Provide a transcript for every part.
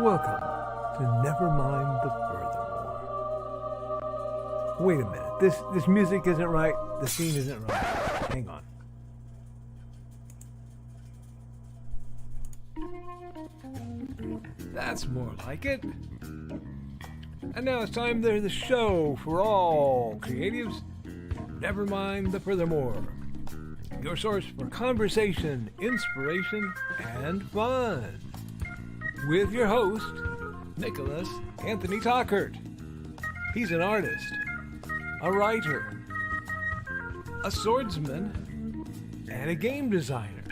welcome to Nevermind the Furthermore. Wait a minute, this music isn't right, the scene isn't right. Hang on. That's more like it. And now it's time for the show for all creatives. Nevermind the Furthermore. Your source for conversation, inspiration, and fun. With your host, Nicholas Anthony Tockert. He's an artist, a writer, a swordsman, and a game designer.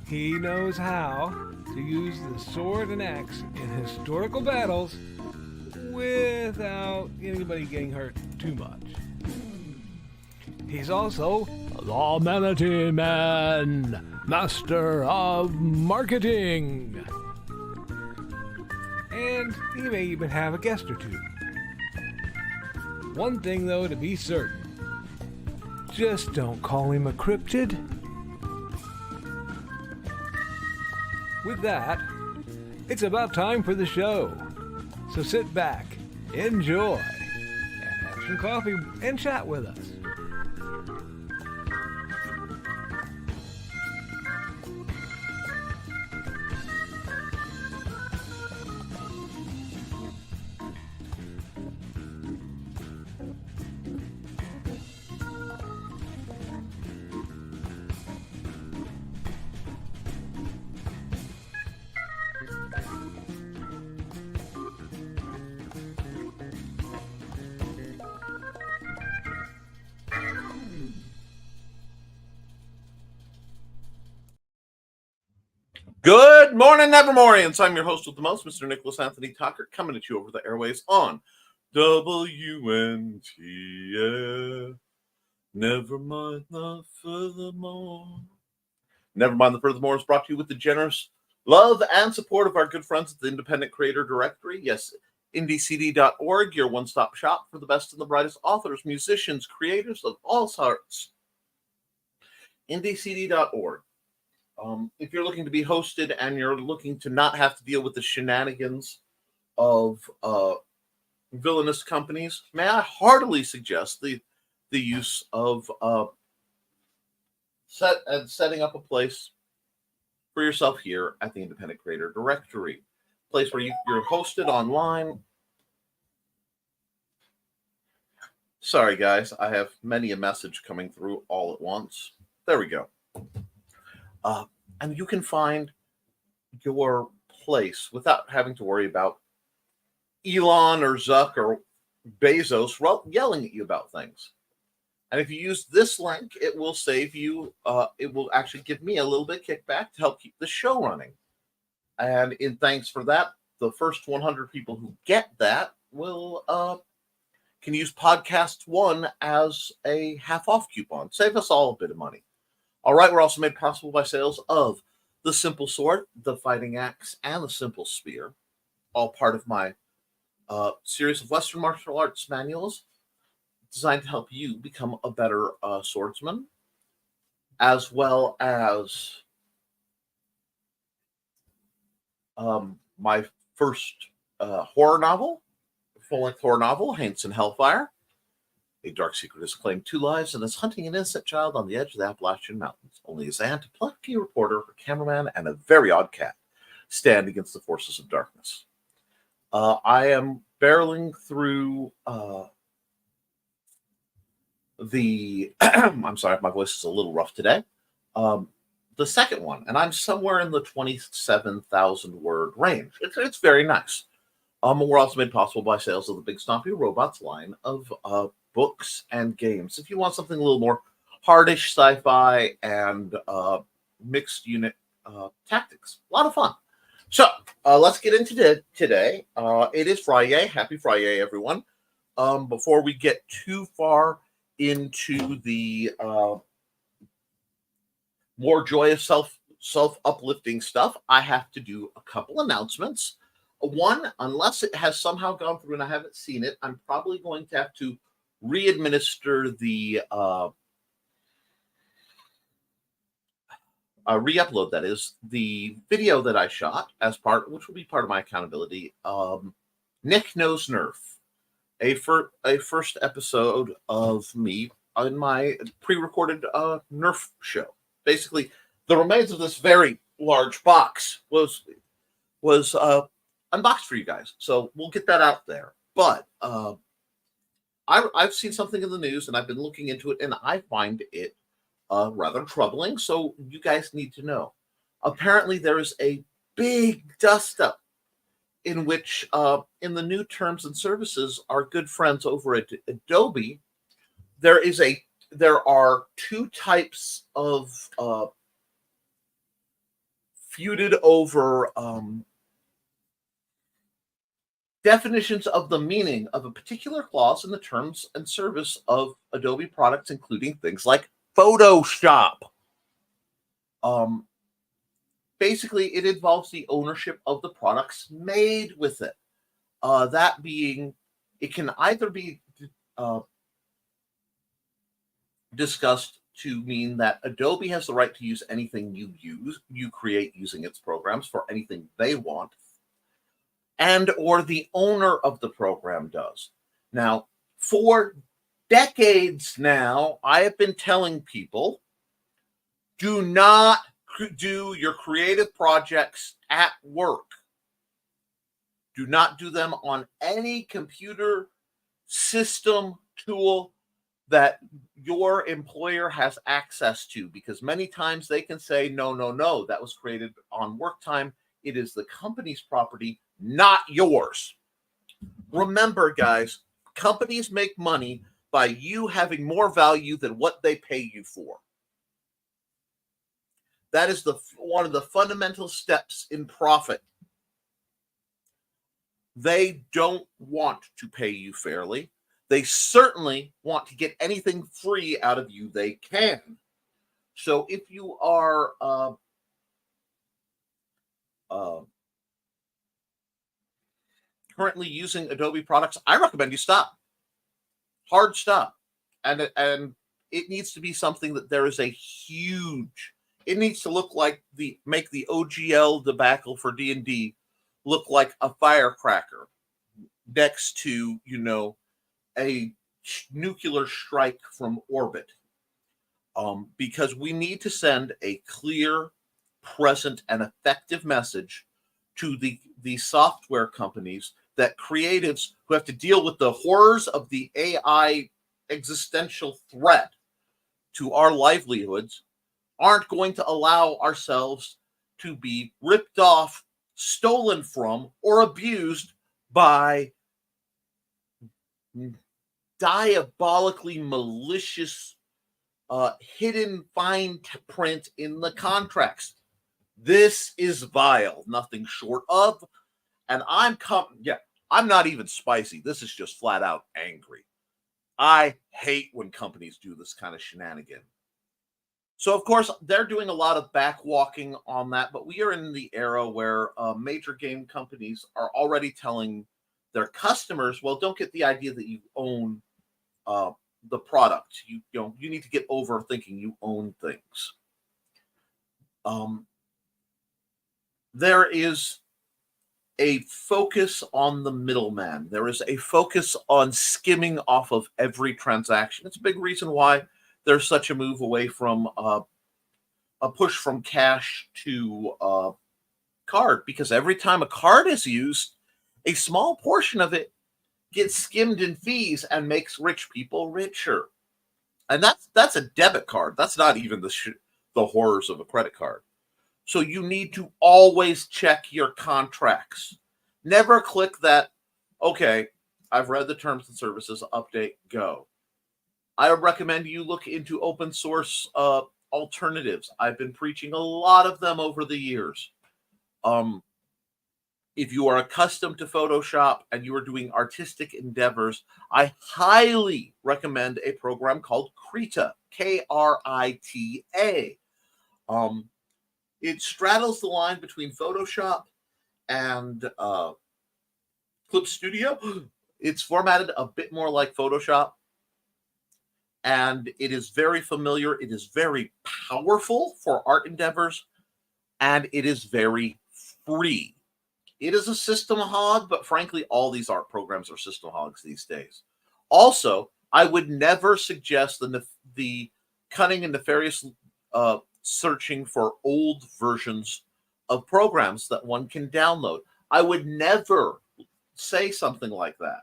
He knows how to use the sword and axe in historical battles without anybody getting hurt too much. He's also the Manatee Man, master of marketing. And he may even have a guest or two. One thing, though, to be certain. Just don't call him a cryptid. With that, it's about time for the show. So sit back, enjoy, and have some coffee and chat with us. Good morning, Nevermorians. I'm your host with the most, Mr. Nicholas Anthony Tockert, coming at you over the airways on WNTF. Nevermind the Furthermore. Nevermind the Furthermore is brought to you with the generous love and support of our good friends at the Independent Creator Directory. Yes, indiecd.org, your one-stop shop for the best and the brightest authors, musicians, creators of all sorts. indiecd.org. If you're looking to be hosted and you're looking to not have to deal with the shenanigans of villainous companies, may I heartily suggest the use of setting up a place for yourself here at the Independent Creator Directory, a place where you're hosted online. Sorry, guys, I have many a message coming through all at once. There we go. And you can find your place without having to worry about Elon or Zuck or Bezos yelling at you about things. And if you use this link, it will save you, it will actually give me a little bit of kickback to help keep the show running. And in thanks for that, the first 100 people who get that will can use Podcast One as a half-off coupon. Save us all a bit of money. All right, we're also made possible by sales of the Simple Sword, the Fighting Axe, and the Simple Spear, all part of my series of Western martial arts manuals designed to help you become a better swordsman, as well as my first horror novel, full-length horror novel, Haints and Hellfire. A dark secret has claimed 2 lives and is hunting an innocent child on the edge of the Appalachian Mountains. Only his aunt, a plucky reporter, a cameraman, and a very odd cat stand against the forces of darkness. I am barreling through I'm sorry if my voice is a little rough today. The second one, and I'm somewhere in the 27,000 word range. It's very nice. We're also made possible by sales of the Big Stompy Robots line of books and games. If you want something a little more hardish sci-fi and mixed unit tactics, a lot of fun. So let's get into today. It is Friday. Happy Friday, everyone. Before we get too far into the more joyous self-uplifting stuff, I have to do a couple announcements. One, unless it has somehow gone through and I haven't seen it, I'm probably going to have to re-administer the re-upload, that is, the video that I shot as part, which will be part of my accountability. Nick Knows Nerf, a first episode of me in my pre-recorded Nerf show. Basically, the remains of this very large box was unboxed for you guys, so we'll get that out there. But I've seen something in the news, and I've been looking into it, and I find it rather troubling. So you guys need to know. Apparently, there is a big dust-up in which, in the new terms and services, our good friends over at Adobe, there are two types of feuded over definitions of the meaning of a particular clause in the terms and service of Adobe products, including things like Photoshop. Basically, it involves the ownership of the products made with it. That being, it can either be discussed to mean that Adobe has the right to use anything you create using its programs for anything they want, and or the owner of the program does. Now, for decades now, I have been telling people, do not do your creative projects at work. Do not do them on any computer system tool that your employer has access to, because many times they can say, no, that was created on work time. It is the company's property, not yours. Remember, guys, companies make money by you having more value than what they pay you for. That is one of the fundamental steps in profit. They don't want to pay you fairly. They certainly want to get anything free out of you they can. So if you are currently using Adobe products, I recommend you stop. Hard stop. And it needs to be something that there is a huge, it needs to look like make the OGL debacle for D&D look like a firecracker next to, a nuclear strike from orbit. Because we need to send a clear, present, and effective message to the software companies that creatives who have to deal with the horrors of the AI existential threat to our livelihoods aren't going to allow ourselves to be ripped off, stolen from, or abused by diabolically malicious hidden fine print in the contracts. This is vile, nothing short of, and I'm not even spicy. This is just flat out angry. I hate when companies do this kind of shenanigan. So, of course, they're doing a lot of backwalking on that, but we are in the era where major game companies are already telling their customers, well, don't get the idea that you own the product. You need to get over thinking you own things. There is a focus on the middleman. There is a focus on skimming off of every transaction. It's a big reason why there's such a move away from a push from cash to card, because every time a card is used, a small portion of it gets skimmed in fees and makes rich people richer. And that's a debit card. That's not even the horrors of a credit card. So you need to always check your contracts. Never click that, okay, I've read the terms and services, update, go. I recommend you look into open source alternatives. I've been preaching a lot of them over the years. If you are accustomed to Photoshop and you are doing artistic endeavors, I highly recommend a program called Krita, Krita. It straddles the line between Photoshop and Clip Studio. It's formatted a bit more like Photoshop. and it is very familiar. It is very powerful for art endeavors, and it is very free. It is a system hog, but frankly, all these art programs are system hogs these days. Also, I would never suggest the cunning and nefarious searching for old versions of programs that one can download. I would never say something like that,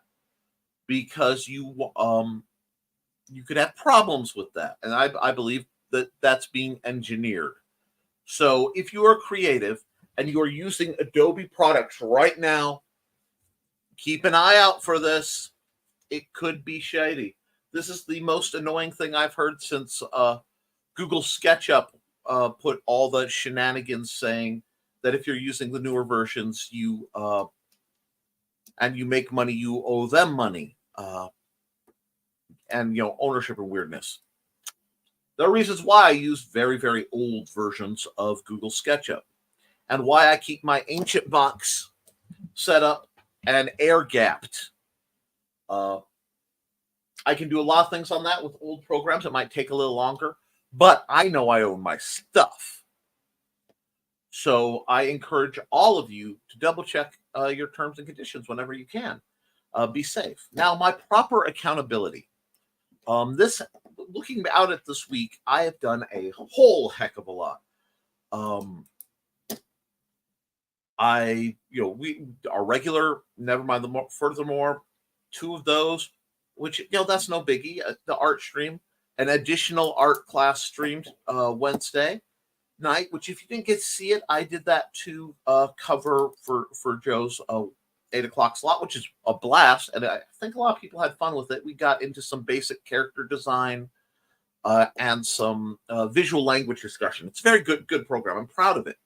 because you could have problems with that, and I believe that that's being engineered. So if you are creative and you are using Adobe products right now, keep an eye out for this. It could be shady. This is the most annoying thing I've heard since Google SketchUp put all the shenanigans saying that if you're using the newer versions, and you make money, you owe them money, and ownership and weirdness. There are reasons why I use very, very old versions of Google SketchUp, and why I keep my ancient box set up and air gapped. I can do a lot of things on that with old programs. It might take a little longer, but I know I own my stuff. So I encourage all of you to double check your terms and conditions whenever you can. Be safe. Now, my proper accountability. Looking out at this week, I have done a whole heck of a lot. Our regular Nevermind the Furthermore, 2 of those, which that's no biggie. The art stream, an additional art class streamed Wednesday night, which if you didn't get to see it, I did that to cover for Joe's 8 o'clock slot, which is a blast, and I think a lot of people had fun with it. We got into some basic character design and some visual language discussion. It's a very good program. I'm proud of it.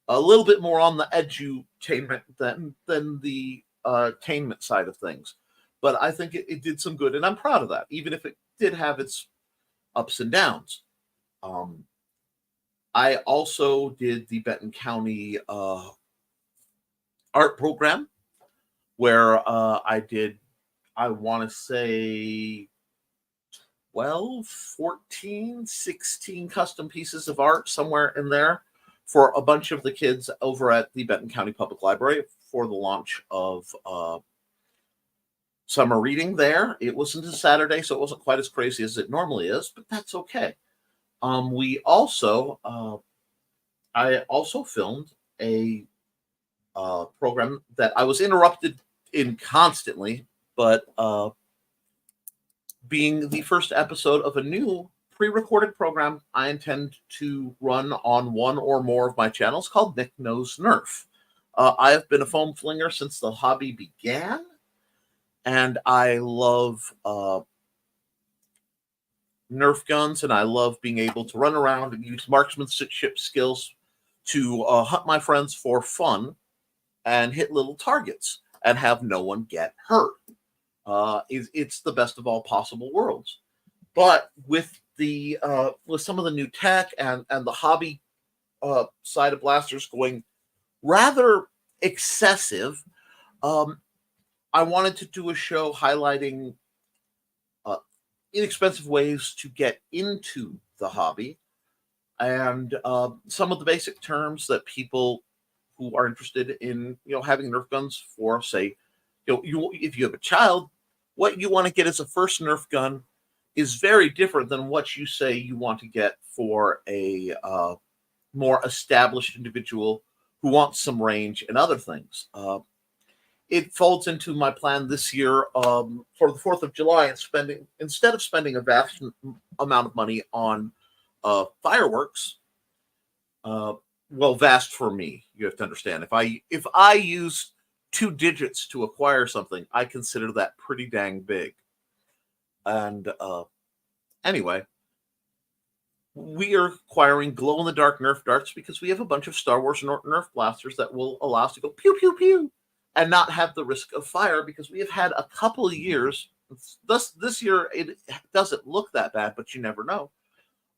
A little bit more on the edutainment than the attainment side of things, but I think it did some good, and I'm proud of that, even if it did have its ups and downs. I also did the Benton County art program, where I did, I want to say 12, 14, 16 custom pieces of art, somewhere in there, for a bunch of the kids over at the Benton County Public Library for the launch of summer reading there. It wasn't a Saturday, so it wasn't quite as crazy as it normally is, but that's okay. I also filmed a program that I was interrupted in constantly, but being the first episode of a new pre-recorded program I intend to run on one or more of my channels, called Nick Knows Nerf. I have been a foam flinger since the hobby began, and I love Nerf guns, and I love being able to run around and use marksmanship skills to hunt my friends for fun and hit little targets and have no one get hurt. It's the best of all possible worlds. But with some of the new tech and the hobby side of blasters going rather excessive, I wanted to do a show highlighting inexpensive ways to get into the hobby, and some of the basic terms that people who are interested in having Nerf guns for, say, if you have a child, what you want to get as a first Nerf gun is very different than what you say you want to get for a more established individual who wants some range and other things. It folds into my plan this year for the 4th of July, and instead of spending a vast amount of money on fireworks, vast for me, you have to understand. If I use 2 digits to acquire something, I consider that pretty dang big. And anyway, we are acquiring glow-in-the-dark Nerf darts because we have a bunch of Star Wars Nerf blasters that will allow us to go pew, pew, pew, and not have the risk of fire, because we have had a couple of years, this year it doesn't look that bad, but you never know,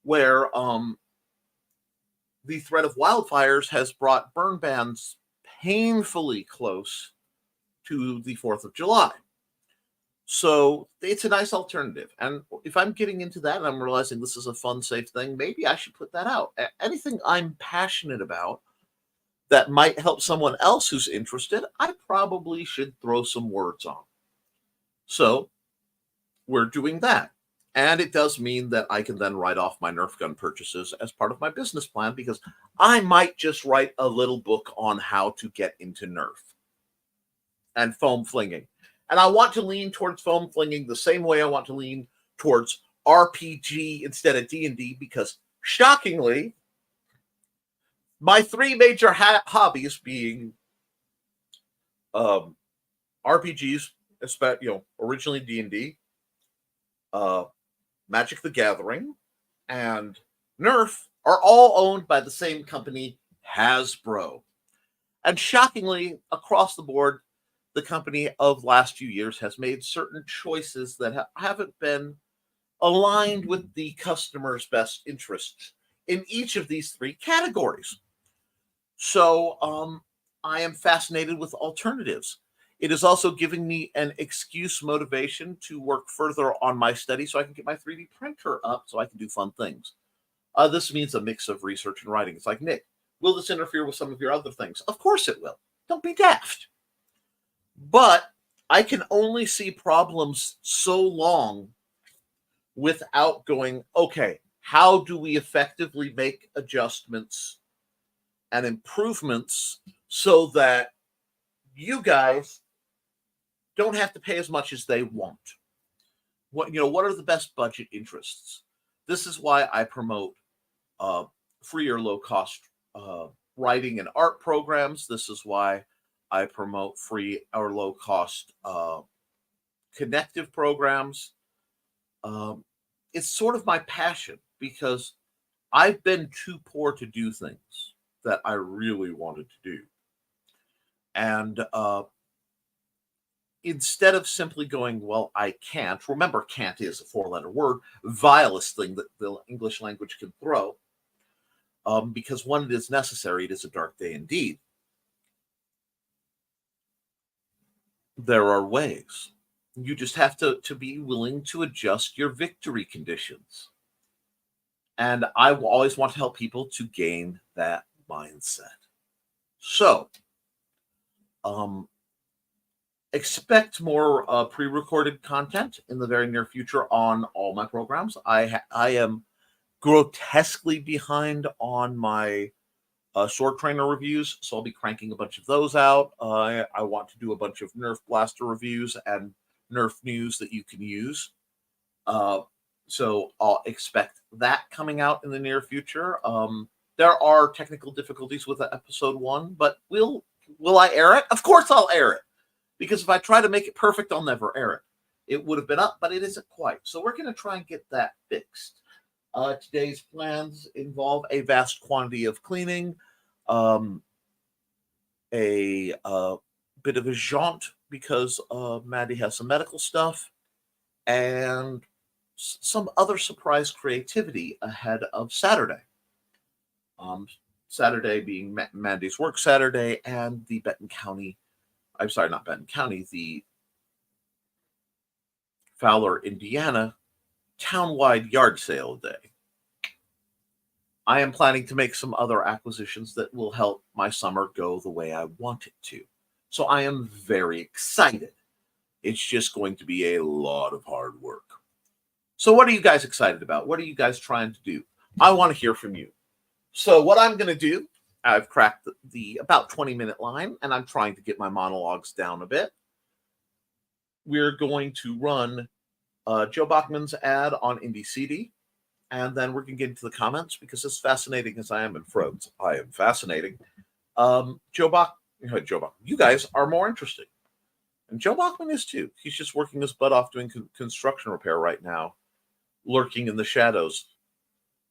where the threat of wildfires has brought burn bans painfully close to the 4th of July. So it's a nice alternative. And if I'm getting into that and I'm realizing this is a fun, safe thing, maybe I should put that out. Anything I'm passionate about that might help someone else who's interested, I probably should throw some words on. So we're doing that. And it does mean that I can then write off my Nerf gun purchases as part of my business plan, because I might just write a little book on how to get into Nerf and foam flinging. And I want to lean towards foam flinging the same way I want to lean towards RPG instead of D&D, because shockingly, my three major hobbies being RPGs, originally D&D, Magic the Gathering, and Nerf are all owned by the same company, Hasbro. And shockingly, across the board, the company of last few years has made certain choices that haven't been aligned with the customer's best interests in each of these three categories. So I am fascinated with alternatives. It is also giving me an excuse motivation to work further on my study so I can get my 3D printer up so I can do fun things. This means a mix of research and writing. It's like, Nick, will this interfere with some of your other things? Of course it will. Don't be daft. But I can only see problems so long without going, okay, how do we effectively make adjustments and improvements so that you guys don't have to pay as much as they want? What are the best budget interests? This is why I promote free or low cost writing and art programs. This is why I promote free or low cost connective programs. It's sort of my passion, because I've been too poor to do things that I really wanted to do. And instead of simply going, well, I can't, remember, can't is a 4-letter word, vilest thing that the English language can throw, because when it is necessary, it is a dark day indeed. There are ways. You just have to be willing to adjust your victory conditions. And I always want to help people to gain that mindset. So, expect more pre-recorded content in the very near future on all my programs. I am grotesquely behind on my Sword Trainer reviews, so I'll be cranking a bunch of those out. I want to do a bunch of Nerf Blaster reviews and Nerf news that you can use. So I'll expect that coming out in the near future. There are technical difficulties with episode 1, but will I air it? Of course I'll air it, because if I try to make it perfect, I'll never air it. It would have been up, but it isn't quite. So we're going to try and get that fixed. Today's plans involve a vast quantity of cleaning, a bit of a jaunt because Maddie has some medical stuff, and some other surprise creativity ahead of Saturday. Saturday being Mandy's work Saturday, and the the Fowler, Indiana townwide yard sale day. I am planning to make some other acquisitions that will help my summer go the way I want it to. So I am very excited. It's just going to be a lot of hard work. So what are you guys excited about? What are you guys trying to do? I want to hear from you. So what I'm going to do, I've cracked the about 20-minute line, and I'm trying to get my monologues down a bit. We're going to run Joe Bachman's ad on Indie CD, and then we're going to get into the comments, because as fascinating as I am in Frodes, I am fascinating. Joe Bachman, you guys are more interesting. And Joe Bachman is too. He's just working his butt off doing construction repair right now, lurking in the shadows,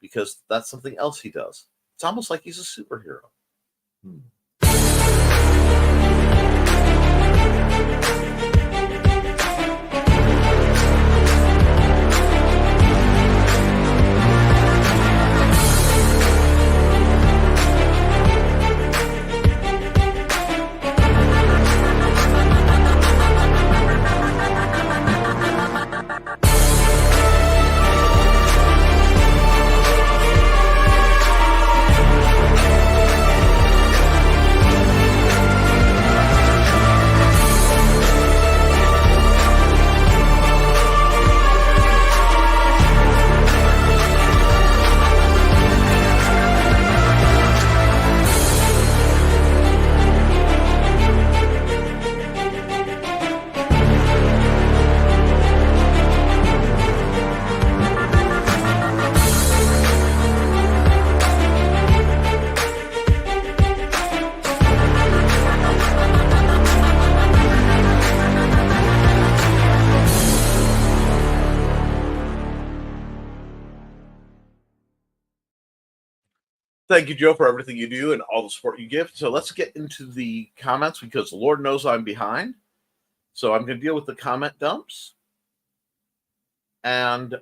because that's something else he does. It's almost like he's a superhero. Thank you, Joe, for everything you do and all the support you give. So let's get into the comments because Lord knows I'm behind. So I'm going to deal with the comment dumps. And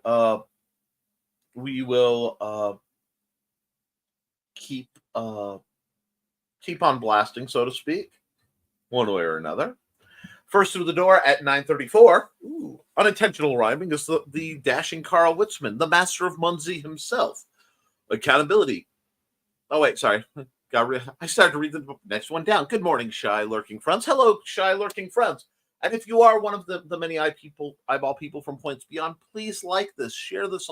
we will keep on blasting, so to speak, one way or another. First through the door at 9:34. Unintentional rhyming is the dashing Carl Witzman, the master of Munzie himself. Accountability. Oh, wait, sorry. I started to read the next one down. Good morning, shy lurking friends. Hello, shy lurking friends. And if you are one of the many eyeball people from Points Beyond, please like this, share this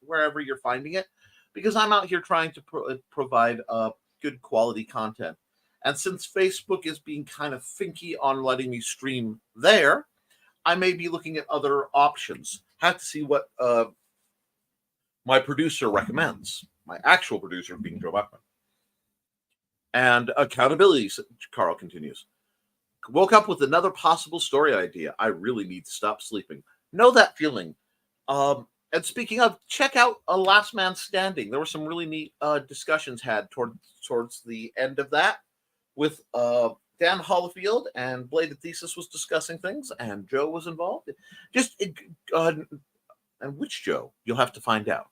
wherever you're finding it, because I'm out here trying to provide good quality content. And since Facebook is being kind of finky on letting me stream there, I may be looking at other options. Have to see what my producer recommends. My actual producer being Joe Buckman. And accountability, Carl continues. Woke up with another possible story idea. I really need to stop sleeping. Know that feeling. And speaking of, check out A Last Man Standing. There were some really neat discussions had towards the end of that with Dan Hollifield, and Bladed Thesis was discussing things, and Joe was involved. And which Joe? You'll have to find out.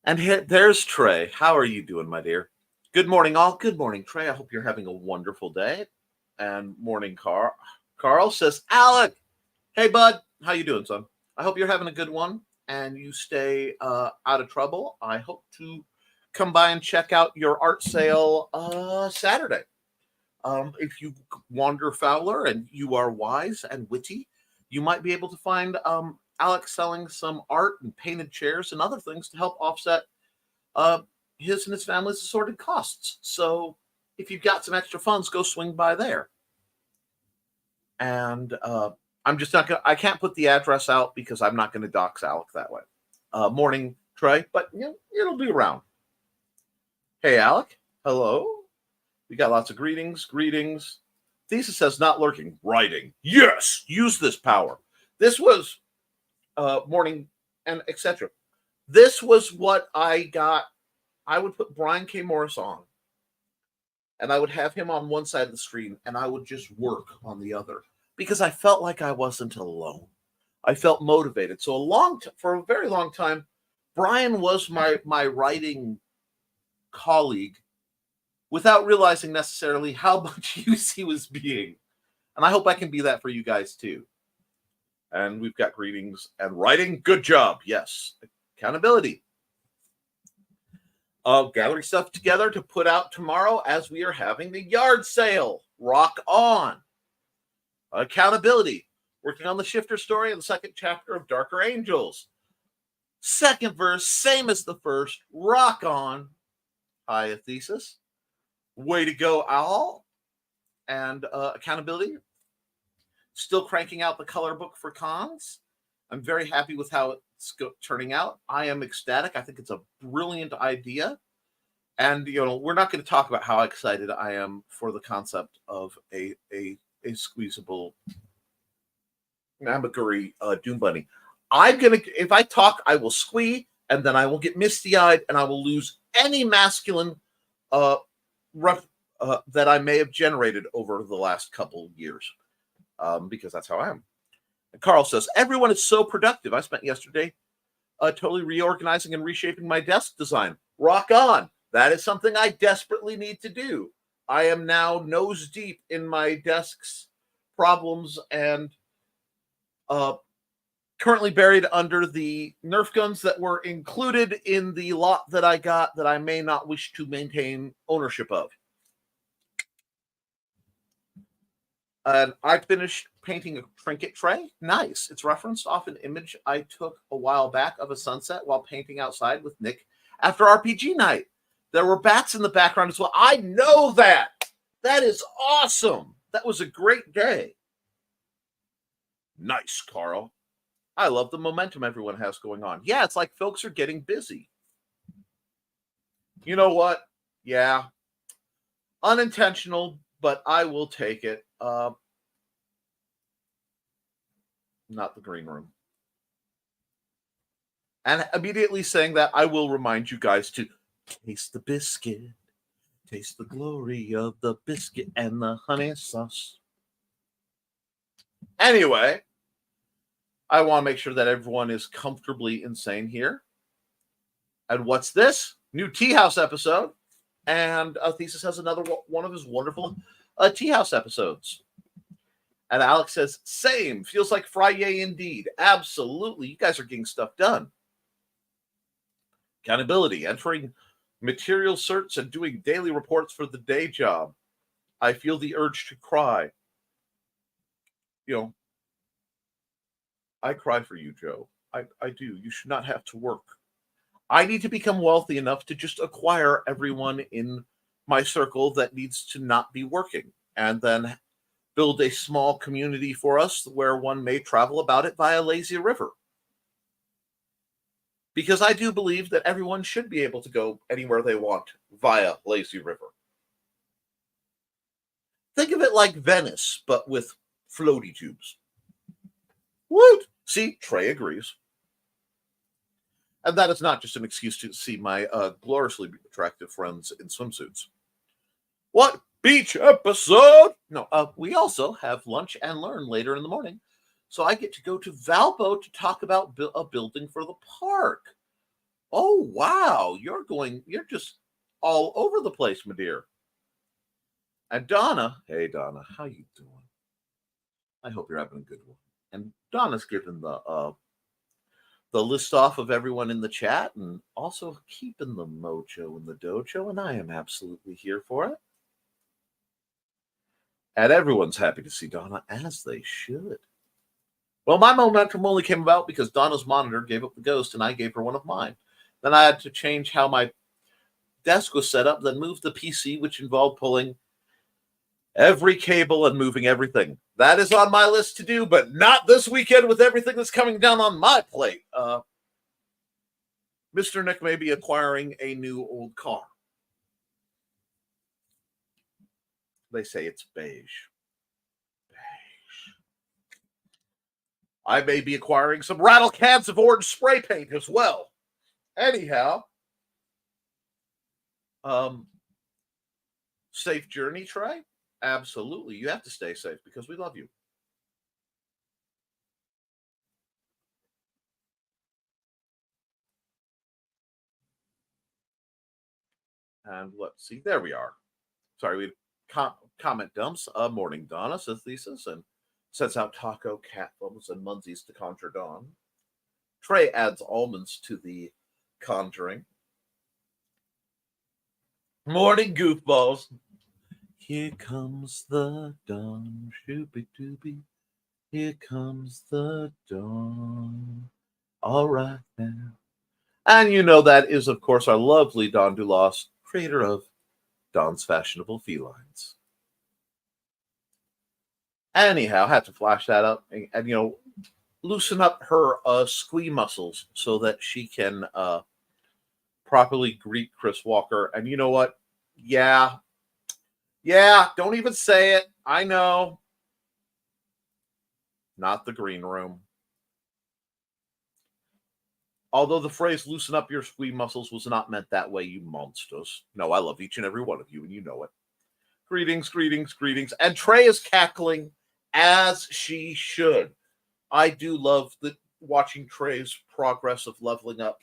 And there's Trey. How are you doing, my dear? Good morning, all. Good morning, Trey. I hope you're having a wonderful day. And morning, Carl. Carl says, Alec, hey, bud. How you doing, son? I hope you're having a good one, and you stay out of trouble. I hope to come by and check out your art sale Saturday. If you wander Fowler and you are wise and witty, you might be able to find Alex selling some art and painted chairs and other things to help offset his and his family's assorted costs. So if you've got some extra funds, go swing by there. And I'm just not I can't put the address out because I'm not going to dox Alec that way. Morning, Trey, but it'll be around. Hey, Alec. Hello. We got lots of greetings. Thesis says not lurking, writing. Yes, use this power. This was morning and etc. This was what I got. I would put Brian K. Morris on, and I would have him on one side of the screen, and I would just work on the other because I felt like I wasn't alone. I felt motivated. So for a very long time, Brian was my writing colleague without realizing necessarily how much use he was being. And I hope I can be that for you guys too. And we've got greetings and writing. Good job. Yes. Accountability. Gathering stuff together to put out tomorrow as we are having the yard sale. Rock on. Accountability. Working on the Shifter story and the second chapter of Darker Angels. Second verse, same as the first. Rock on. Hi, Thesis. Way to go, Owl. And accountability. Still cranking out the color book for cons. I'm very happy with how it's turning out. I am ecstatic. I think it's a brilliant idea. And, we're not going to talk about how excited I am for the concept of a squeezable Namaguri Doom Bunny. If I talk, I will squee, and then I will get misty-eyed, and I will lose any masculine that I may have generated over the last couple years, because that's how I am. And Carl says, everyone is so productive. I spent yesterday totally reorganizing and reshaping my desk design. Rock on. That is something I desperately need to do. I am now nose deep in my desk's problems and currently buried under the Nerf guns that were included in the lot that I got that I may not wish to maintain ownership of. And I finished painting a trinket tray. Nice. It's referenced off an image I took a while back of a sunset while painting outside with Nick after RPG night. There were bats in the background as well. I know that. That is awesome. That was a great day. Nice, Carl. I love the momentum everyone has going on. Yeah, it's like folks are getting busy. You know what? Yeah. Unintentional, but I will take it. Not the green room. And immediately saying that, I will remind you guys to Taste the biscuit. Taste the glory of the biscuit and the honey sauce. Anyway, I want to make sure that everyone is comfortably insane here. And what's this? New Tea House episode. And Thesis has another one of his wonderful Tea House episodes. And Alex says, same. Feels like Friday indeed. Absolutely. You guys are getting stuff done. Accountability. Entering material certs and doing daily reports for the day job. I feel the urge to cry. You know, I cry for you, Joe. I do. You should not have to work. I need to become wealthy enough to just acquire everyone in my circle that needs to not be working, and then build a small community for us where one may travel about it via lazy river. Because I do believe that everyone should be able to go anywhere they want via lazy river. Think of it like Venice, but with floaty tubes. Woot! See, Trey agrees. And that is not just an excuse to see my gloriously attractive friends in swimsuits. What beach episode? No, we also have lunch and learn later in the morning. So I get to go to Valpo to talk about a building for the park. Oh, wow. You're just all over the place, my dear. And Donna, hey, Donna, how you doing? I hope you're having a good one. And Donna's given the list off of everyone in the chat and also keeping the mojo in the dojo, and I am absolutely here for it. And everyone's happy to see Donna, as they should. Well, my momentum only came about because Donna's monitor gave up the ghost, and I gave her one of mine. Then I had to change how my desk was set up, then move the PC, which involved pulling every cable and moving everything. That is on my list to do, but not this weekend with everything that's coming down on my plate. Mr. Nick may be acquiring a new old car. They say it's beige. Beige. I may be acquiring some rattle cans of orange spray paint as well. Anyhow, safe journey, Trey? Absolutely. You have to stay safe because we love you. And let's see. There we are. Sorry, we comment dumps. Morning Donna, says Thesis, and sets out taco, cat bums, and munsies to conjure dawn. Trey adds almonds to the conjuring. Morning goofballs. Here comes the dawn, shooby dooby. Here comes the dawn. All right now. And you know that is, of course, our lovely Don Dulas, creator of Don's Fashionable Felines. Anyhow, had to flash that up and you know, loosen up her squee muscles so that she can properly greet Chris Walker. And you know what? Yeah, don't even say it. I know. Not the green room. Although the phrase loosen up your squee muscles was not meant that way, you monsters. No, I love each and every one of you, and you know it. Greetings, greetings, greetings. And Trey is cackling as she should. I do love watching Trey's progress of leveling up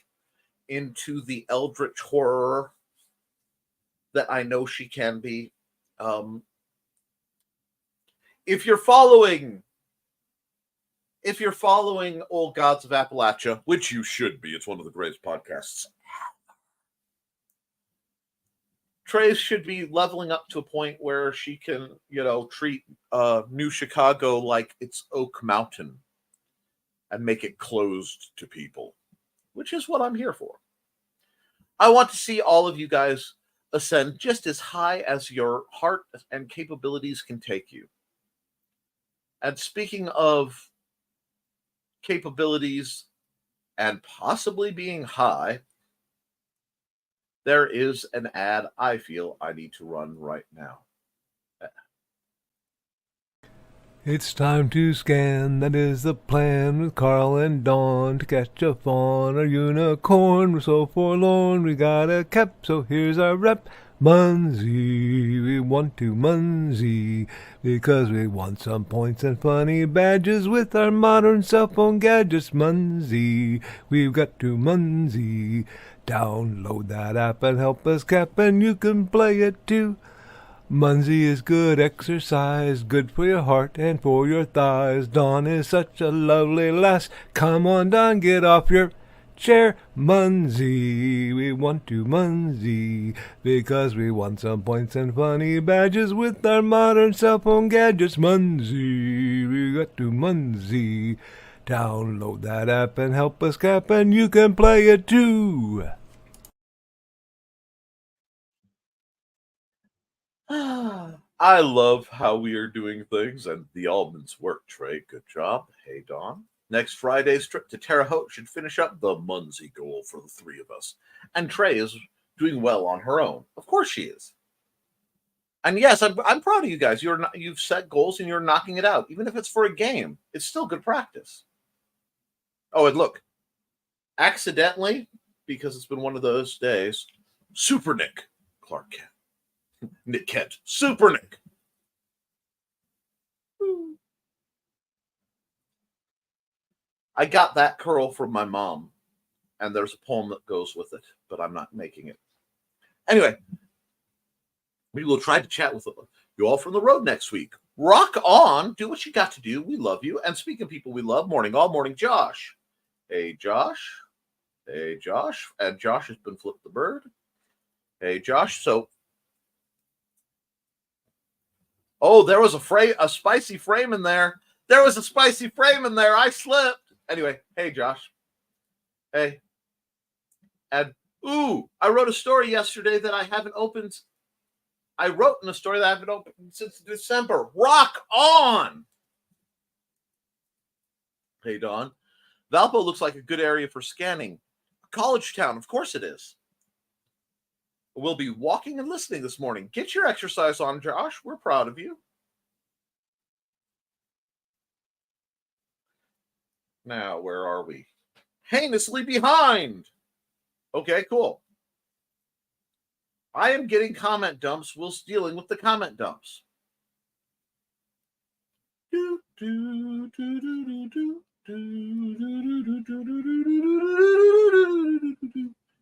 into the eldritch horror that I know she can be. If you're following Old Gods of Appalachia, which you should be, it's one of the greatest podcasts. Trey should be leveling up to a point where she can, you know, treat New Chicago like it's Oak Mountain and make it closed to people, which is what I'm here for. I want to see all of you guys ascend just as high as your heart and capabilities can take you. And speaking of capabilities and possibly being high, there is an ad I feel I need to run right now. It's time to scan, that is the plan, with Carl and Dawn to catch a fawn or unicorn. We're so forlorn, we got a cap, so here's our rep. Munsey, we want to Munsey, because we want some points and funny badges with our modern cell phone gadgets. Munsey, we've got to Munsey. Download that app and help us cap, and you can play it too. Munsey is good exercise, good for your heart and for your thighs. Dawn is such a lovely lass. Come on, Dawn, get off your chair. Munsey, we want to Munsey, because we want some points and funny badges with our modern cell phone gadgets. Munsey, we got to Munsey. Download that app and help us cap, and you can play it too. I love how we are doing things, and the almonds work, Trey. Good job. Hey, Dawn. Next Friday's trip to Terre Haute should finish up the Munsey goal for the three of us. And Trey is doing well on her own. Of course she is. And yes, I'm proud of you guys. You've set goals and you're knocking it out. Even if it's for a game, it's still good practice. Oh, and look, accidentally, because it's been one of those days, Super Nick Clark Kent. Nick Kent. Super Nick. I got that curl from my mom, and there's a poem that goes with it, but I'm not making it. Anyway, we will try to chat with you all from the road next week. Rock on. Do what you got to do. We love you. And speaking of people we love, all morning, Josh. Hey, Josh. Hey, Josh. And Josh has been flipped the bird. Hey, Josh. So, oh, there was a spicy frame in there. There was a spicy frame in there. I slipped. Anyway, hey, Josh. Hey. And, I wrote a story yesterday that I haven't opened. I wrote in a story that I haven't opened since December. Rock on. Hey, Dawn. Valpo looks like a good area for scanning. College town, of course it is. We'll be walking and listening this morning. Get your exercise on, Josh. We're proud of you. Now, where are we? Heinously behind. Okay, cool. I am getting comment dumps whilst dealing with the comment dumps.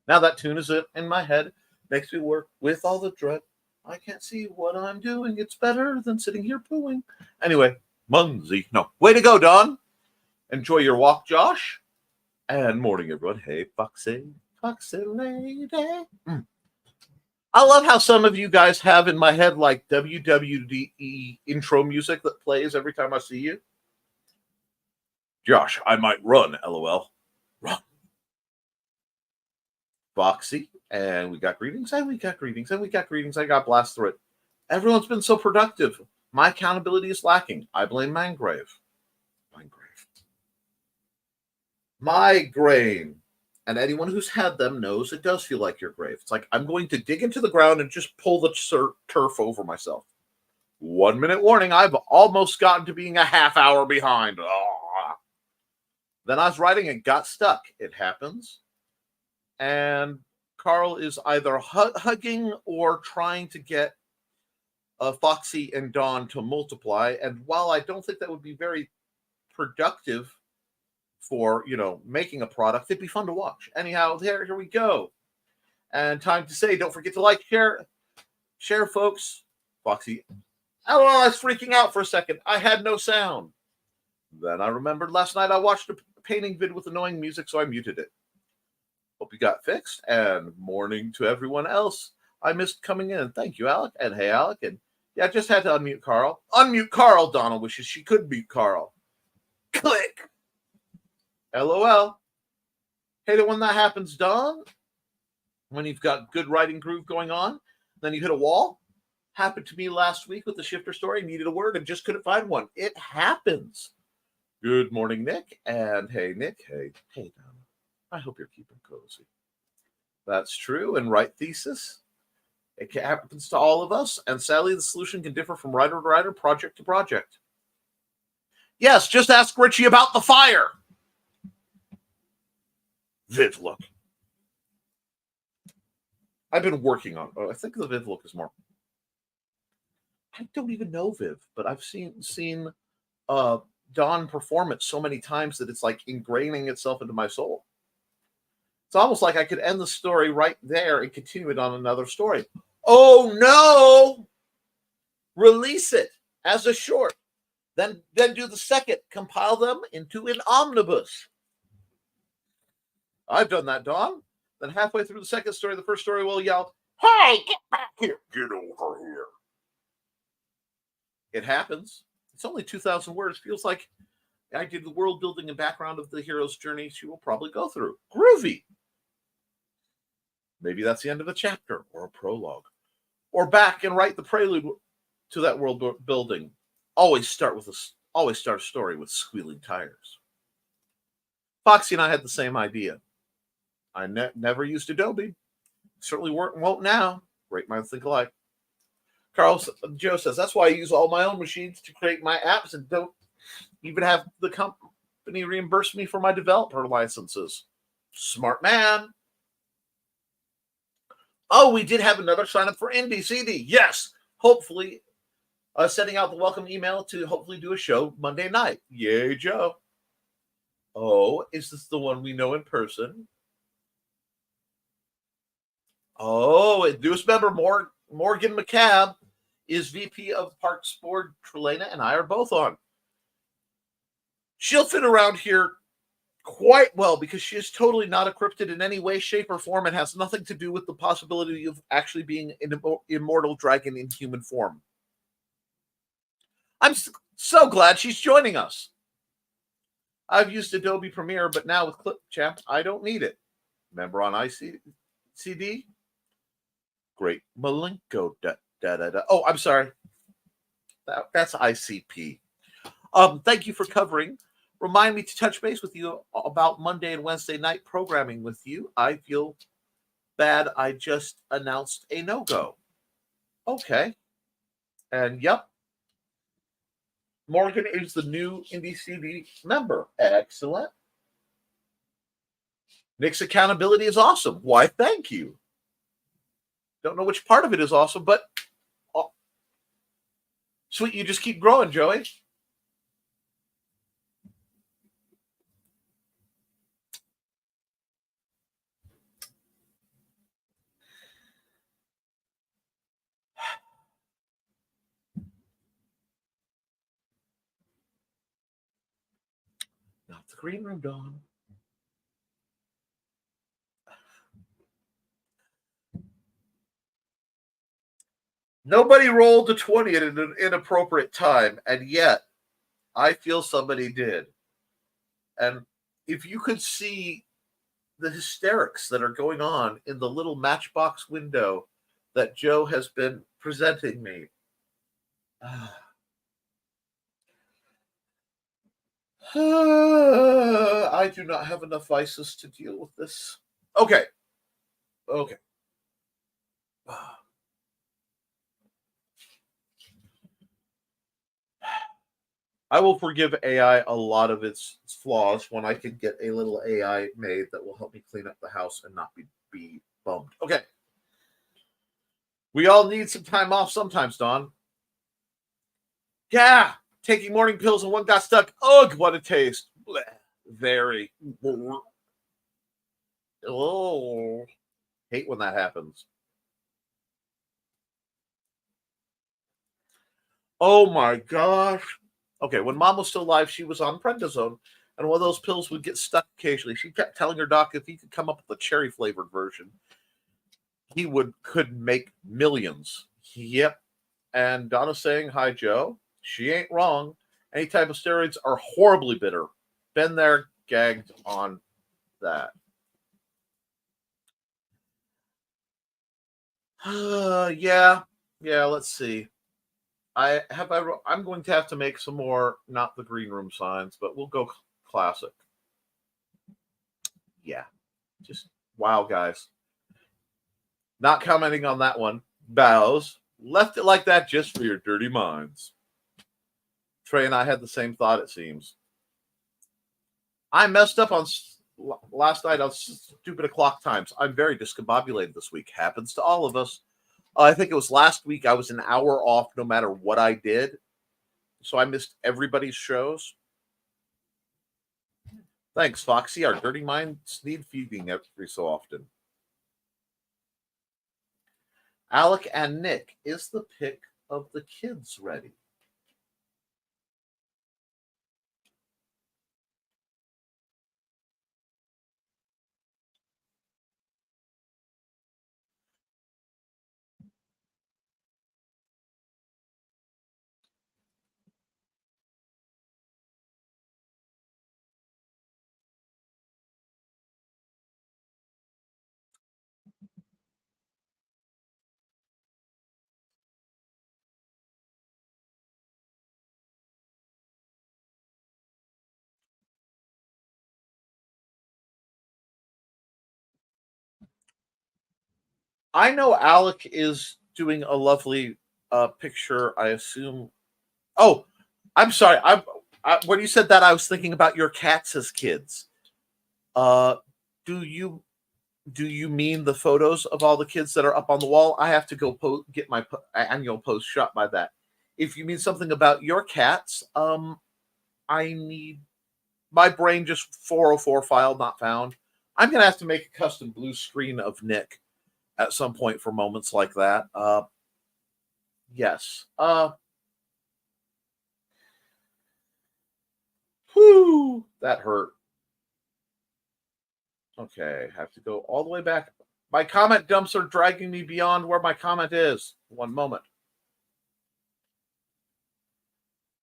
Now that tune is in my head. Makes me work with all the dread. I can't see what I'm doing. It's better than sitting here pooing. Anyway, Munsey. No, way to go, Don. Enjoy your walk, Josh. And morning, everyone. Hey, Foxy lady. I love how some of you guys have in my head like WWDE intro music that plays every time I see you. Josh, I might run, LOL. Run. Foxy. And we got greetings, and we got greetings, and we got greetings. I got blast through it. Everyone's been so productive. My accountability is lacking. I blame Mangrave. Migraine. And anyone who's had them knows it does feel like your grave. It's like I'm going to dig into the ground and just pull the turf over myself. 1 minute warning. I've almost gotten to being a half hour behind. Then I was writing and got stuck. It happens. And Carl is either hugging or trying to get Foxy and Dawn to multiply. And while I don't think that would be very productive for, making a product, it'd be fun to watch. Anyhow, here we go. And time to say, don't forget to like, share, folks. Foxy. Oh, I was freaking out for a second. I had no sound. Then I remembered last night I watched a painting vid with annoying music, so I muted it. Hope you got fixed. And morning to everyone else. I missed coming in. Thank you, Alec. And hey, Alec. And yeah, just had to unmute Carl. Unmute Carl. Donna wishes she could mute Carl. Click. LOL. Hate it when that happens, Don. When you've got good writing groove going on, then you hit a wall. Happened to me last week with the shifter story. Needed a word and just couldn't find one. It happens. Good morning, Nick. And hey, Nick. Hey, Don. I hope you're keeping cozy. That's true. And right thesis. It happens to all of us. And sadly, the solution can differ from writer to writer, project to project. Yes, just ask Richie about the fire. Viv look. I've been working on. I think the Viv look is more. I don't even know Viv, but I've seen Dawn perform it so many times that it's like ingraining itself into my soul. It's almost like I could end the story right there and continue it on another story. Oh no! Release it as a short. Then do the second. Compile them into an omnibus. I've done that, Dawn. Then halfway through the second story, the first story will yell, "Hey, get back here! Get over here!" It happens. It's only 2,000 words. Feels like I did the world building and background of the hero's journey she will probably go through. Groovy. Maybe that's the end of a chapter or a prologue. Or back and write the prelude to that world building. Always start a story with squealing tires. Foxy and I had the same idea. I never used Adobe. Certainly won't now. Great minds think alike. Joe says, that's why I use all my own machines to create my apps and don't even have the company reimburse me for my developer licenses. Smart man. Oh, we did have another sign up for Indie CD. Yes. Hopefully, sending out the welcome email to hopefully do a show Monday night. Yay, Joe. Oh, is this the one we know in person? Oh, newest member Morgan McCabe is VP of Parks Board. Trelena and I are both on. She'll fit around here quite well because she is totally not a cryptid in any way, shape, or form and has nothing to do with the possibility of actually being an immortal dragon in human form. I'm so glad she's joining us. I've used Adobe Premiere, but now with Clipchamp, I don't need it. Member on ICD? Great Malenko. Oh, I'm sorry. That's ICP. Thank you for covering. Remind me to touch base with you about Monday and Wednesday night programming with you. I feel bad. I just announced a no-go. Okay. And yep. Morgan is the new Indie CD member. Excellent. Nick's accountability is awesome. Why, thank you. Don't know which part of it is awesome, but sweet, you just keep growing, Joey. Not the green room, Dawn. Nobody rolled a 20 at an inappropriate time, and yet I feel somebody did. And if you could see the hysterics that are going on in the little matchbox window that Joe has been presenting me. I do not have enough vices to deal with this. Okay. I will forgive AI a lot of its flaws when I can get a little AI made that will help me clean up the house and not be bummed. Okay. We all need some time off sometimes, Dawn. Yeah. Taking morning pills and one got stuck. Ugh, what a taste. Blech. Very. Oh. Hate when that happens. Oh my gosh. Okay, when Mom was still alive, she was on prednisone, and one of those pills would get stuck occasionally. She kept telling her doc if he could come up with a cherry-flavored version, he could make millions. Yep. And Donna's saying, hi, Joe. She ain't wrong. Any type of steroids are horribly bitter. Been there, gagged on that. Yeah, let's see. I'm going to have to make some more not the green room signs, but we'll go classic. Yeah. Just wow, guys. Not commenting on that one. Bows. Left it like that just for your dirty minds. Trey and I had the same thought, it seems. I messed up on last night on stupid o'clock times. I'm very discombobulated this week. Happens to all of us. I think it was last week I was an hour off no matter what I did. So I missed everybody's shows. Thanks, Foxy. Our dirty minds need feeding every so often. Alec and Nick, is the pick of the kids ready? I know Alec is doing a lovely picture, I assume. Oh, I'm sorry. When you said that, I was thinking about your cats as kids. Do you mean the photos of all the kids that are up on the wall? I have to go get my annual post shot by that. If you mean something about your cats, I need my brain just 404 file not found. I'm gonna have to make a custom blue screen of Nick at some point for moments like that. Yes. Whew, that hurt. Okay, have to go all the way back. My comment dumps are dragging me beyond where my comment is. One moment.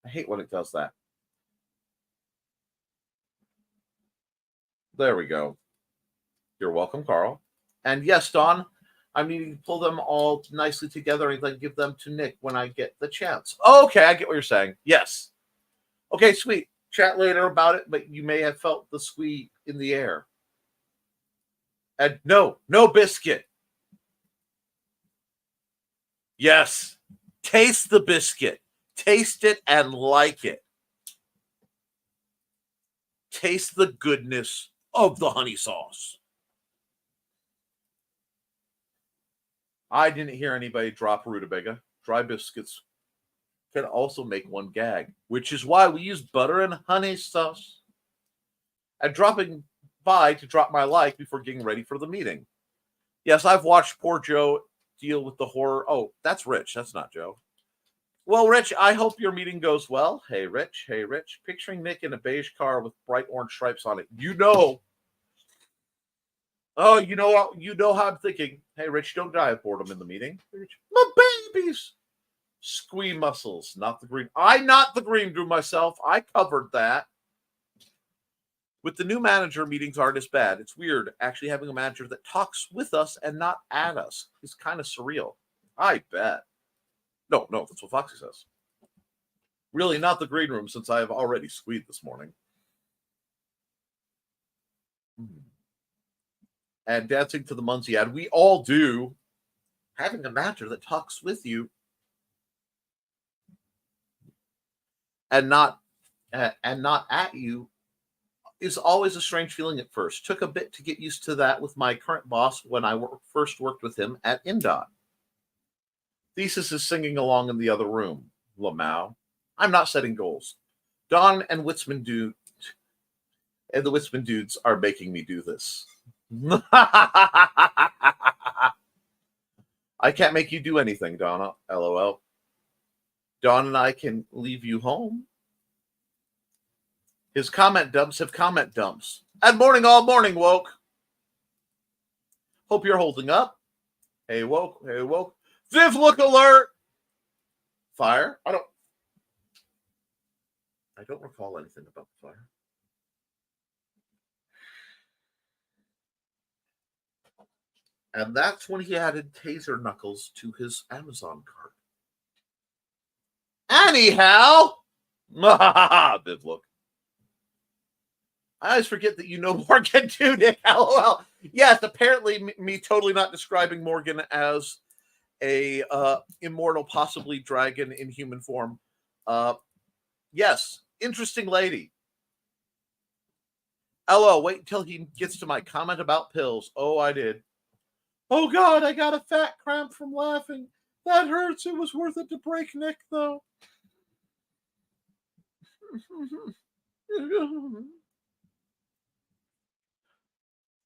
I hate when it does that. There we go. You're welcome, Carl. And yes, Don, I'm needing to pull them all nicely together and then give them to Nick when I get the chance. Okay, I get what you're saying. Yes. Okay, sweet. Chat later about it, but you may have felt the squeak in the air. And no biscuit. Yes. Taste the biscuit. Taste it and like it. Taste the goodness of the honey sauce. I didn't hear anybody drop rutabaga. Dry biscuits can also make one gag, which is why we use butter and honey sauce. And dropping by to drop my like before getting ready for the meeting. Yes, I've watched poor Joe deal with the horror. Oh, that's Rich. That's not Joe. Well, Rich, I hope your meeting goes well. Hey, Rich. Hey, Rich. Picturing Nick in a beige car with bright orange stripes on it. Oh, you know how I'm thinking. Hey, Rich, don't die of boredom in the meeting. Rich, my babies. Squee muscles, not the green. Not the green drew myself. I covered that. With the new manager, meetings aren't as bad. It's weird actually having a manager that talks with us and not at us. It's kind of surreal. I bet. No, that's what Foxy says. Really, not the green room since I have already squeezed this morning. And dancing to the Muncie ad. We all do. Having a manager that talks with you and not at you is always a strange feeling at first. Took a bit to get used to that with my current boss when I first worked with him at Indot. Thesis is singing along in the other room. Lamau. I'm not setting goals. Don and Witzman the Witzman dudes are making me do this. I can't make you do anything, Donna. LOL. Don and I can leave you home. His comment dumps have comment dumps. And morning, all morning, woke. Hope you're holding up. Hey, woke. Hey, woke. Viv, look alert. Fire. I don't recall anything about the fire. And that's when he added taser knuckles to his Amazon cart. Anyhow, Viv, look. I always forget that you know Morgan too, Nick. LOL. Yes, apparently me totally not describing Morgan as a immortal, possibly dragon in human form, Yes, interesting lady. LOL, wait until he gets to my comment about pills. Oh, I did. Oh, God, I got a fat cramp from laughing. That hurts. It was worth it to break Nick, though.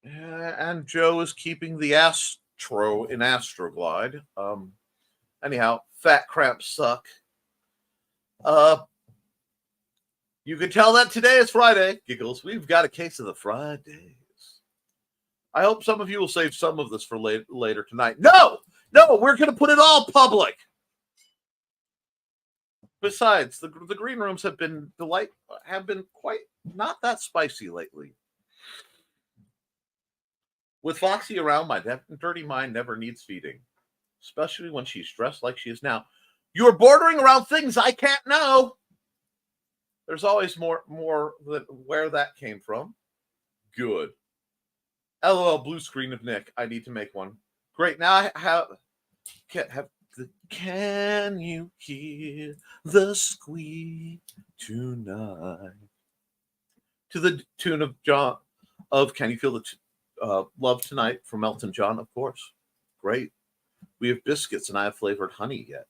And Joe is keeping the Astro in Astroglide. Anyhow, fat cramps suck. You can tell that today is Friday. Giggles. We've got a case of the Fridays. I hope some of you will save some of this for later tonight. No, we're going to put it all public. Besides, the green rooms have been quite not that spicy lately. With Foxy around, my dirty mind never needs feeding, especially when she's dressed like she is now. You're bordering around things I can't know. There's always more where that came from. Good. LOL blue screen of Nick. I need to make one. Great. Now I have can you hear the squeak tonight? To the tune of Can You Feel the Love Tonight from Elton John, of course. Great. We have biscuits and I have flavored honey yet.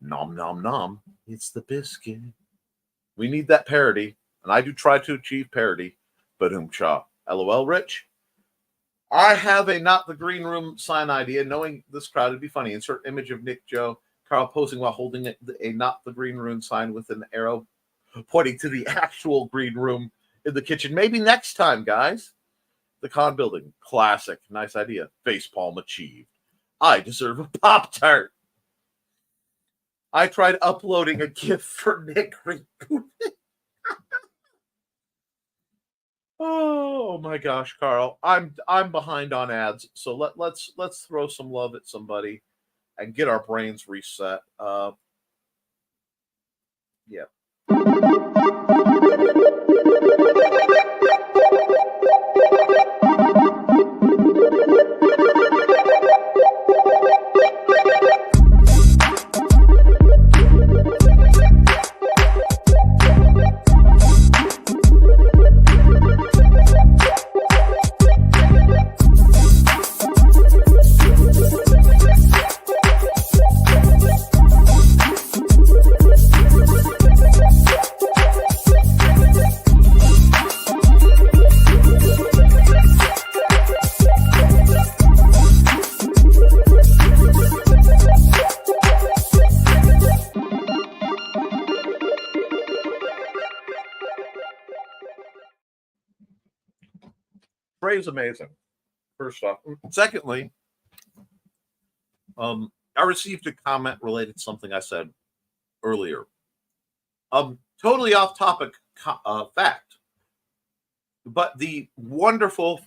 Nom nom nom. It's the biscuit. We need that parody, and I do try to achieve parody. But cha. LOL, Rich. I have a not the green room sign idea. Knowing this crowd would be funny. Insert image of Nick Joe Carl posing while holding a not the green room sign with an arrow pointing to the actual green room in the kitchen. Maybe next time, guys. The con building. Classic. Nice idea. Facepalm achieved. I deserve a Pop-Tart. I tried uploading a GIF for Nick rebooting. Oh my gosh, Carl. I'm behind on ads, so let's throw some love at somebody and get our brains reset. Yeah. Is amazing. First off, secondly, I received a comment related to something I said earlier. Totally off topic fact, but the wonderful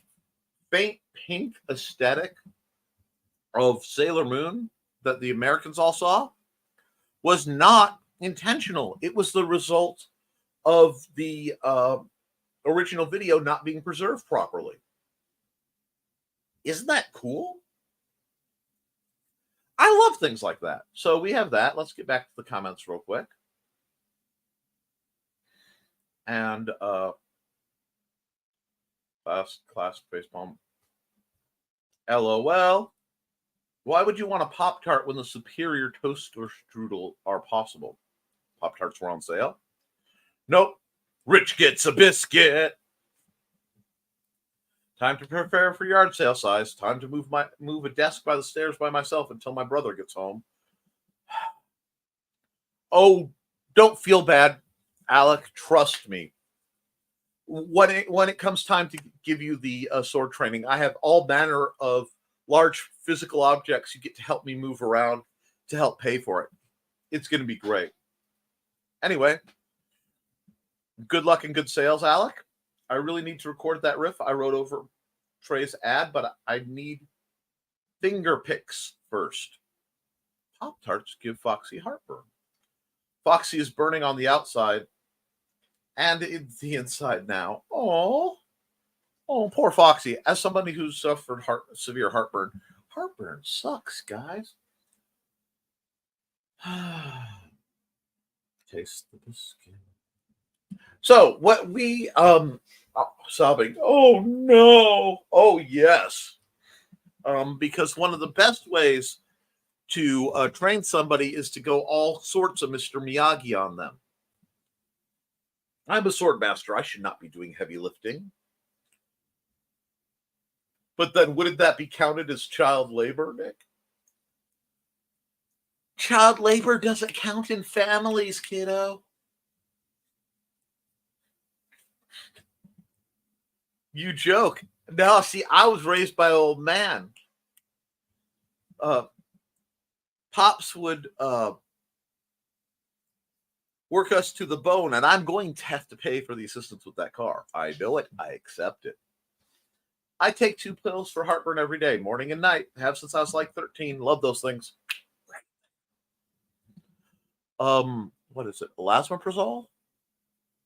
faint pink aesthetic of Sailor Moon that the Americans all saw was not intentional. It was the result of the original video not being preserved properly. Isn't that cool? I love things like that. So we have that. Let's get back to the comments real quick. And class facepalm. LOL. Why would you want a Pop-Tart when the superior toast or strudel are possible? Pop-Tarts were on sale. Nope. Rich gets a biscuit. Time to prepare for yard sale size. Time to move a desk by the stairs by myself until my brother gets home. Oh, don't feel bad, Alec. Trust me. When it comes time to give you the sword training, I have all manner of large physical objects you get to help me move around to help pay for it. It's going to be great. Anyway, good luck and good sales, Alec. I really need to record that riff I wrote over Trey's ad, but I need finger picks first. Pop-Tarts give Foxy heartburn. Foxy is burning on the outside and the inside now. Oh, poor Foxy. As somebody who's suffered severe heartburn sucks, guys. Taste the biscuit. So what we sobbing. Oh no. Oh yes. Because one of the best ways to train somebody is to go all sorts of Mr. Miyagi on them. I'm a sword master. I should not be doing heavy lifting. But then wouldn't that be counted as child labor, Nick? Child labor doesn't count in families, kiddo. You joke. No, see, I was raised by an old man. Pops would work us to the bone, and I'm going to have to pay for the assistance with that car. I know it. I accept it. I take 2 pills for heartburn every day, morning and night. Have since I was like 13. Love those things. What is it? Elasmoprazole?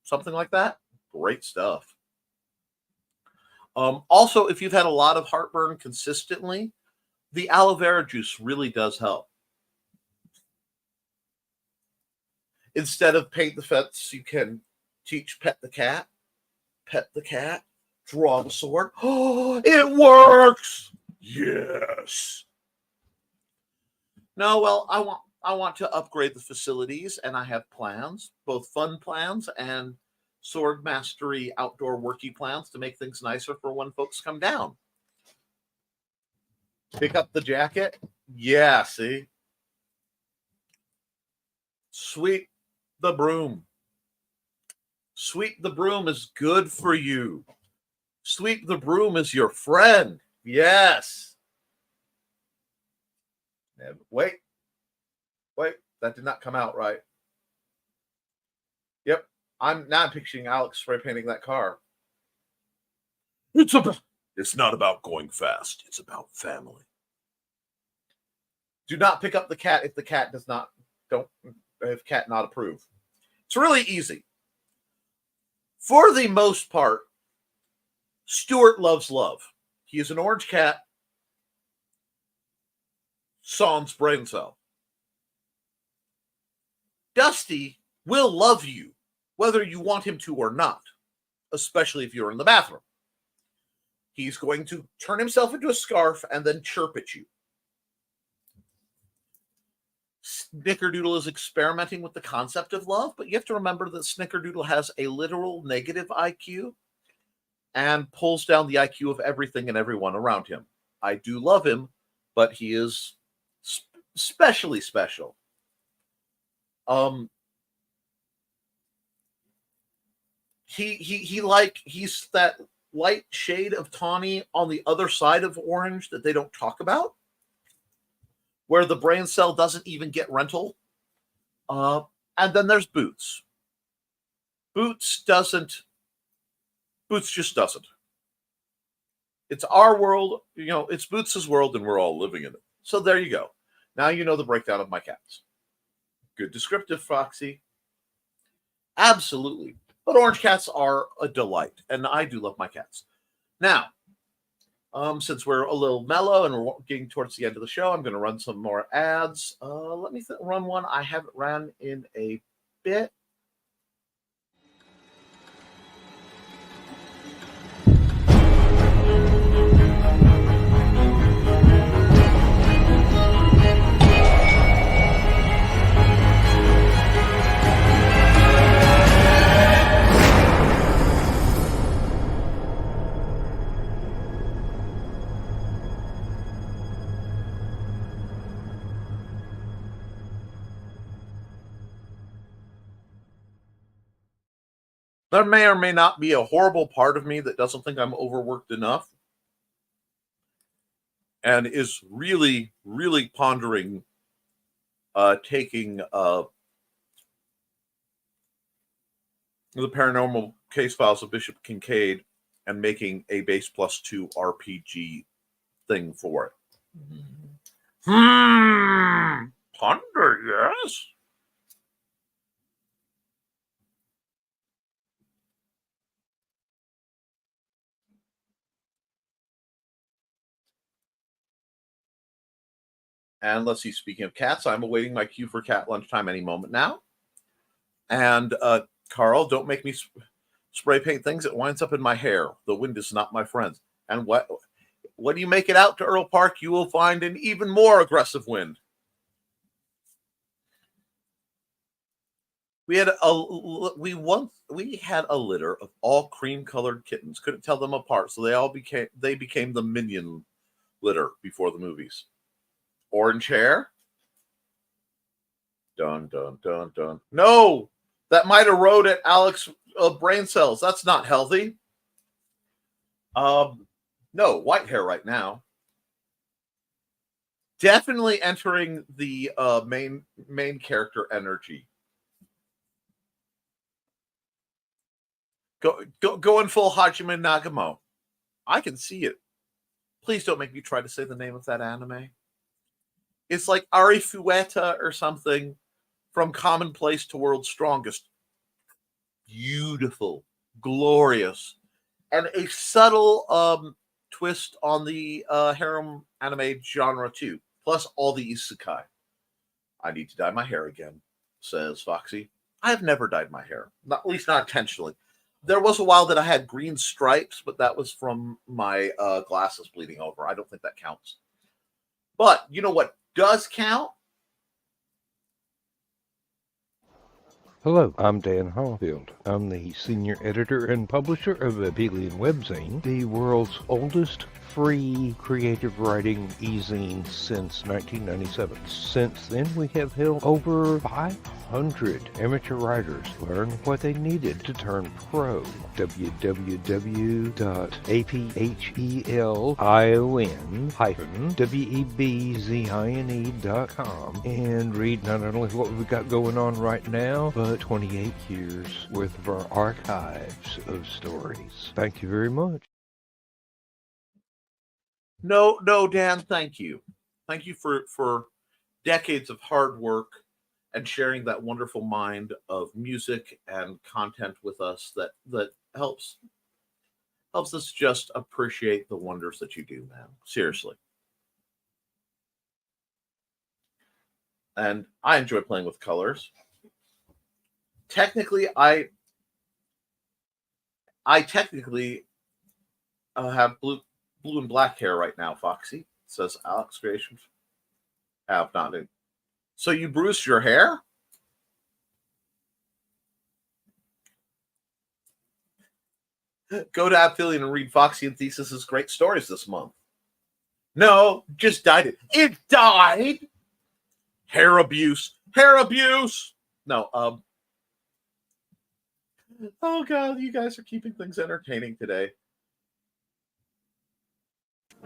Something like that? Great stuff. Also, if you've had a lot of heartburn consistently, the aloe vera juice really does help. Instead of paint the fence, you can teach pet the cat, draw the sword. Oh, it works. Yes. No, well, I want to upgrade the facilities, and I have plans, both fun plans and sword mastery outdoor worky plans to make things nicer for when folks come down. Pick up the jacket. Yeah, see? Sweep the broom. Sweep the broom is good for you. Sweep the broom is your friend. Yes. Wait, that did not come out right. Yep, I'm picturing Alex spray painting that car. It's not about going fast. It's about family. Do not pick up the cat if the cat does not if cat not approve. It's really easy. For the most part, Stuart loves love. He is an orange cat. Sans brain cell. Dusty will love you, whether you want him to or not, especially if you're in the bathroom. He's going to turn himself into a scarf and then chirp at you. Snickerdoodle is experimenting with the concept of love, but you have to remember that Snickerdoodle has a literal negative IQ and pulls down the IQ of everything and everyone around him. I do love him, but he is especially special. He's that light shade of tawny on the other side of orange that they don't talk about, where the brain cell doesn't even get rental. And then there's Boots. Boots just doesn't. It's our world, it's Boots' world, and we're all living in it. So there you go. Now you know the breakdown of my cats. Good descriptive, Foxy. Absolutely. But orange cats are a delight, and I do love my cats. Now, since we're a little mellow and we're getting towards the end of the show, I'm going to run some more ads. Let me run one I haven't ran in a bit. There may or may not be a horrible part of me that doesn't think I'm overworked enough and is really, really pondering taking the paranormal case files of Bishop Kincaid and making a base +2 RPG thing for it. Ponder, yes. And let's see, speaking of cats, I'm awaiting my cue for cat lunchtime any moment now. And Carl, don't make me spray paint things. It winds up in my hair. The wind is not my friend. And when you make it out to Earl Park, you will find an even more aggressive wind. We had a litter of all cream-colored kittens. Couldn't tell them apart, so they became the Minion litter before the movies. Orange hair. Dun dun dun dun. No, that might erode at Alex brain cells. That's not healthy. No, white hair right now. Definitely entering the main character energy. Going full Hajime Nagamo. I can see it. Please don't make me try to say the name of that anime. It's like Arifueta or something from Commonplace to World's Strongest. Beautiful, glorious, and a subtle twist on the harem anime genre too. Plus all the isekai. I need to dye my hair again, says Foxy. I have never dyed my hair, at least not intentionally. There was a while that I had green stripes, but that was from my glasses bleeding over. I don't think that counts. But you know what does count? Hello, I'm Dan Hallfield. I'm the senior editor and publisher of Abelian Webzine, the world's oldest free creative writing e-zine since 1997. Since then, we have helped over 500 amateur writers learn what they needed to turn pro. www.aphelion-webzine.com and read not only what we've got going on right now, but 28 years worth of our archives of stories. Thank you very much. No, Dan, thank you. Thank you for decades of hard work and sharing that wonderful mind of music and content with us that helps us just appreciate the wonders that you do, man. Seriously. And I enjoy playing with colors. Technically, I have blue and black hair right now, Foxy, says Alex Creations. Have not. So you bruised your hair? Go to Aphelion and read Foxy and Thesis' great stories this month. No, just dyed it. It died! Hair abuse. Hair abuse! No, oh God, you guys are keeping things entertaining today.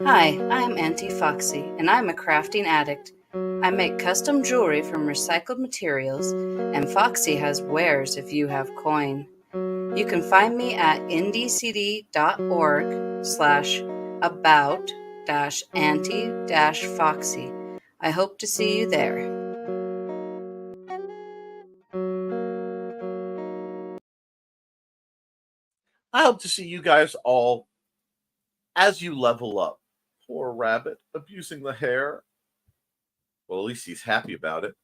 Hi, I'm Auntie Foxy, and I'm a crafting addict. I make custom jewelry from recycled materials, and Foxy has wares if you have coin. You can find me at indcd.org/about-auntie-foxy. I hope to see you there. I hope to see you guys all as you level up. Poor rabbit, abusing the hair. Well, at least he's happy about it.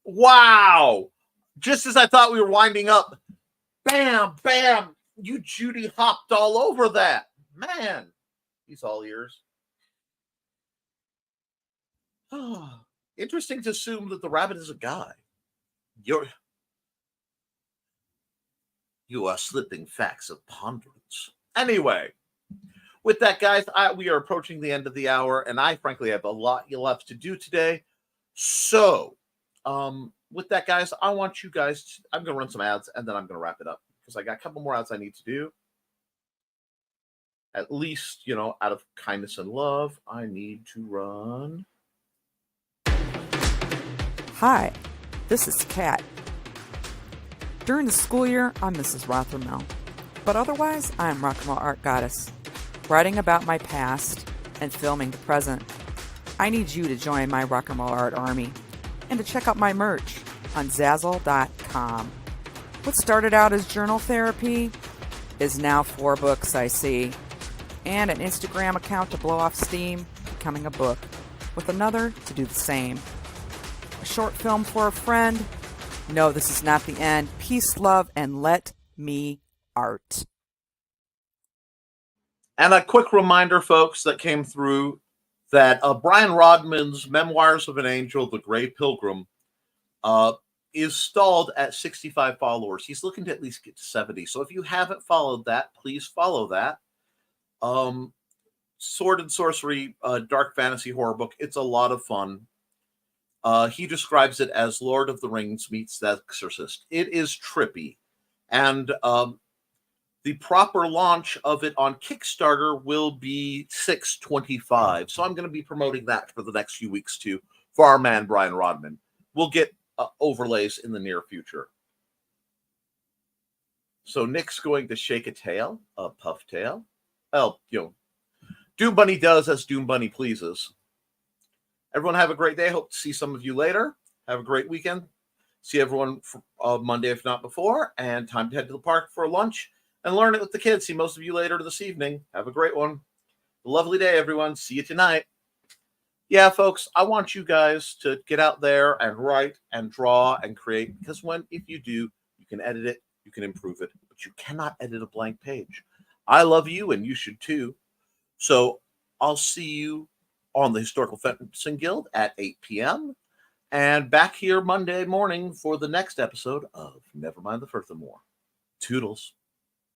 Wow! Just as I thought we were winding up, bam, bam! You Judy hopped all over that. Man, he's all ears. Interesting to assume that the rabbit is a guy. You are slipping facts of ponderance. Anyway, with that, guys, we are approaching the end of the hour, and I frankly have a lot left to do today. So, with that, guys, I want you guys I'm going to run some ads, and then I'm going to wrap it up, because I got a couple more ads I need to do. At least, out of kindness and love, I need to run. Hi, this is Kat. During the school year, I'm Mrs. Rothermel, but otherwise, I am Rock and Roll Art Goddess, writing about my past and filming the present. I need you to join my Rock and Roll Art army and to check out my merch on Zazzle.com. What started out as journal therapy is now 4 books, I see, and an Instagram account to blow off steam, becoming a book, with another to do the same. A short film for a friend, No, this is not the end. Peace, love, and let me art. And a quick reminder, folks, that came through that Brian Rodman's Memoirs of an Angel, The Gray Pilgrim, is stalled at 65 followers. He's looking to at least get to 70. So if you haven't followed that, please follow that. Sword and Sorcery, dark fantasy horror book. It's a lot of fun. He describes it as Lord of the Rings meets The Exorcist. It is trippy. And the proper launch of it on Kickstarter will be 6/25. So I'm going to be promoting that for the next few weeks too for our man Brian Rodman. We'll get overlays in the near future. So Nick's going to shake a tail, a puff tail. Well, Doom Bunny does as Doom Bunny pleases. Everyone have a great day. Hope to see some of you later. Have a great weekend. See everyone for, Monday, if not before. And time to head to the park for lunch and learn it with the kids. See most of you later this evening. Have a great one. A lovely day, everyone. See you tonight. Yeah, folks, I want you guys to get out there and write and draw and create, because if you do, you can edit it, you can improve it, but you cannot edit a blank page. I love you, and you should too. So I'll see you on the Historical Fencing Guild at 8 p.m. and back here Monday morning for the next episode of Nevermind the Furthermore. Toodles.